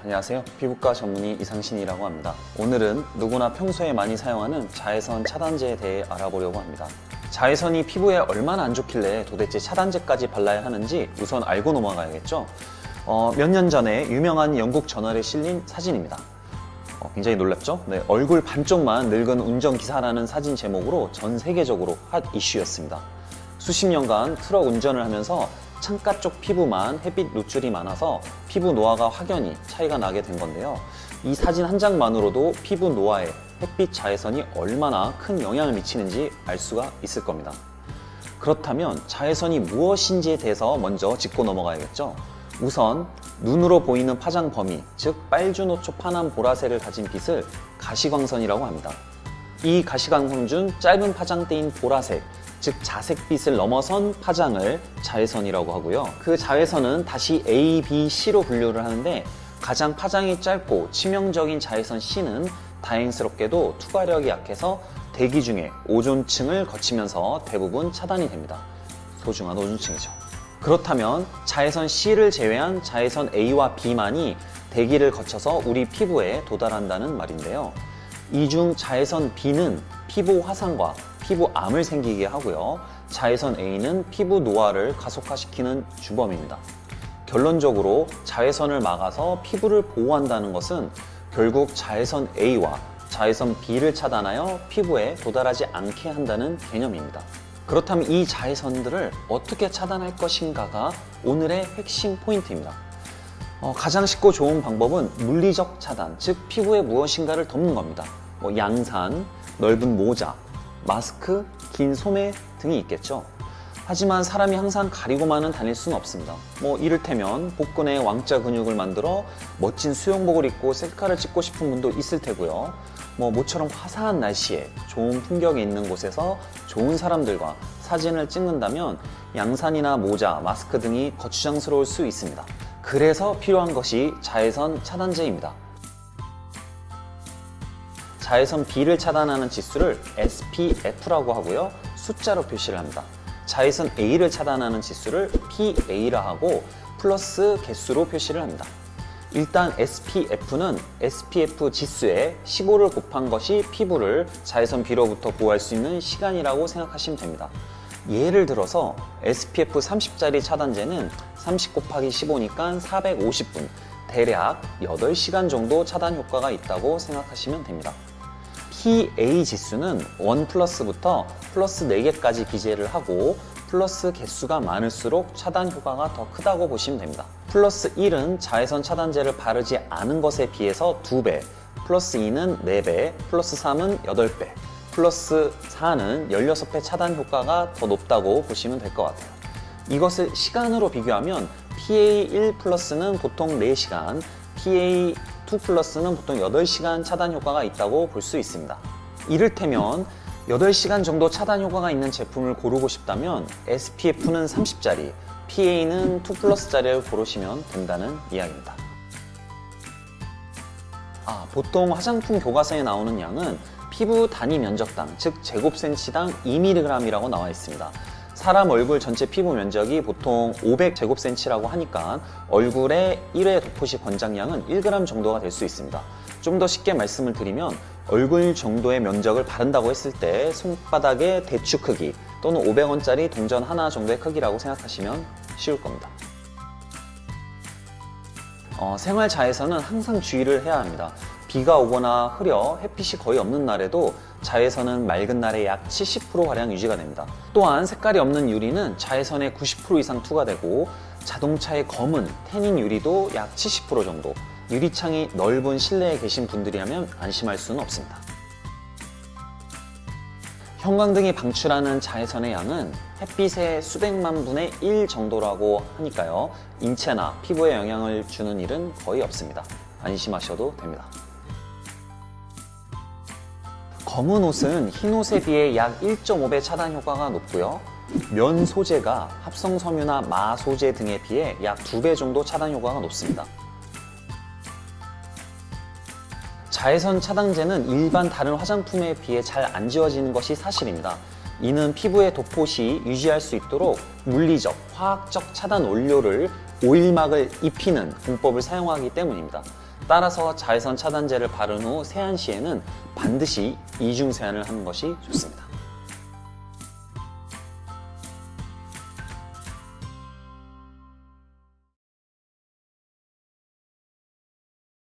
안녕하세요. 피부과 전문의 이상신이라고 합니다. 오늘은 누구나 평소에 많이 사용하는 자외선 차단제에 대해 알아보려고 합니다. 자외선이 피부에 얼마나 안 좋길래 도대체 차단제까지 발라야 하는지 우선 알고 넘어가야겠죠. 몇 년 전에 유명한 영국 저널에 실린 사진입니다. 굉장히 놀랍죠? 네, 얼굴 반쪽만 늙은 운전기사라는 사진 제목으로 전 세계적으로 핫 이슈였습니다. 수십 년간 트럭 운전을 하면서 창가 쪽 피부만 햇빛 노출이 많아서 피부 노화가 확연히 차이가 나게 된 건데요. 이 사진 한 장만으로도 피부 노화에 햇빛 자외선이 얼마나 큰 영향을 미치는지 알 수가 있을 겁니다. 그렇다면 자외선이 무엇인지에 대해서 먼저 짚고 넘어가야겠죠. 우선 눈으로 보이는 파장 범위, 즉 빨주노초 파남 보라색을 가진 빛을 가시광선이라고 합니다. 이 가시광선 중 짧은 파장대인 보라색, 즉 자색빛을 넘어선 파장을 자외선이라고 하고요. 그 자외선은 다시 A, B, C로 분류를 하는데 가장 파장이 짧고 치명적인 자외선 C는 다행스럽게도 투과력이 약해서 대기 중에 오존층을 거치면서 대부분 차단이 됩니다. 소중한 오존층이죠. 그렇다면 자외선 C를 제외한 자외선 A와 B만이 대기를 거쳐서 우리 피부에 도달한다는 말인데요. 이 중 자외선 B는 피부 화상과 피부암을 생기게 하고요. 자외선 A는 피부 노화를 가속화시키는 주범입니다. 결론적으로 자외선을 막아서 피부를 보호한다는 것은 결국 자외선 A와 자외선 B를 차단하여 피부에 도달하지 않게 한다는 개념입니다. 그렇다면 이 자외선들을 어떻게 차단할 것인가가 오늘의 핵심 포인트입니다. 가장 쉽고 좋은 방법은 물리적 차단, 즉 피부에 무엇인가를 덮는 겁니다. 양산, 넓은 모자, 마스크, 긴 소매 등이 있겠죠. 하지만 사람이 항상 가리고만은 다닐 수는 없습니다. 이를테면 복근에 왕자 근육을 만들어 멋진 수영복을 입고 셀카를 찍고 싶은 분도 있을 테고요. 모처럼 화사한 날씨에 좋은 풍경이 있는 곳에서 좋은 사람들과 사진을 찍는다면 양산이나 모자, 마스크 등이 거추장스러울 수 있습니다. 그래서 필요한 것이 자외선 차단제입니다. 자외선 B를 차단하는 지수를 SPF라고 하고요. 숫자로 표시를 합니다. 자외선 A를 차단하는 지수를 PA라 하고 플러스 개수로 표시를 합니다. 일단 SPF는 SPF 지수에 15를 곱한 것이 피부를 자외선 B로부터 보호할 수 있는 시간이라고 생각하시면 됩니다. 예를 들어서 SPF 30짜리 차단제는 30 곱하기 15니까 450분, 대략 8시간 정도 차단 효과가 있다고 생각하시면 됩니다. PA 지수는 1 플러스부터 플러스 4개까지 기재를 하고 플러스 개수가 많을수록 차단 효과가 더 크다고 보시면 됩니다. 플러스 1은 자외선 차단제를 바르지 않은 것에 비해서 2배, 플러스 2는 4배, 플러스 3은 8배, 플러스 4는 16배 차단 효과가 더 높다고 보시면 될 것 같아요. 이것을 시간으로 비교하면 PA1 플러스는 보통 4시간, PA2 플러스는 보통 8시간 차단 효과가 있다고 볼 수 있습니다. 이를테면 8시간 정도 차단 효과가 있는 제품을 고르고 싶다면 SPF는 30짜리, PA는 2 플러스짜리를 고르시면 된다는 이야기입니다. 보통 화장품 교과서에 나오는 양은 피부 단위 면적당, 즉 제곱센치당 2mg이라고 나와 있습니다. 사람 얼굴 전체 피부 면적이 보통 500제곱센치라고 하니까 얼굴에 1회 도포시 권장량은 1g 정도가 될 수 있습니다. 좀 더 쉽게 말씀을 드리면 얼굴 정도의 면적을 바른다고 했을 때 손바닥의 대추 크기 또는 500원짜리 동전 하나 정도의 크기라고 생각하시면 쉬울 겁니다. 생활 자외선은 항상 주의를 해야 합니다. 비가 오거나 흐려 햇빛이 거의 없는 날에도 자외선은 맑은 날에 약 70%가량 유지가 됩니다. 또한 색깔이 없는 유리는 자외선의 90% 이상 투과되고 자동차의 검은 태닝 유리도 약 70% 정도, 유리창이 넓은 실내에 계신 분들이라면 안심할 수는 없습니다. 형광등이 방출하는 자외선의 양은 햇빛의 수백만 분의 1 정도라고 하니까요. 인체나 피부에 영향을 주는 일은 거의 없습니다. 안심하셔도 됩니다. 검은 옷은 흰 옷에 비해 약 1.5배 차단 효과가 높고요. 면 소재가 합성 섬유나 마 소재 등에 비해 약 2배 정도 차단 효과가 높습니다. 자외선 차단제는 일반 다른 화장품에 비해 잘 안 지워지는 것이 사실입니다. 이는 피부의 도포 시 유지할 수 있도록 물리적, 화학적 차단 원료를 오일막을 입히는 공법을 사용하기 때문입니다. 따라서 자외선 차단제를 바른 후 세안 시에는 반드시 이중 세안을 하는 것이 좋습니다.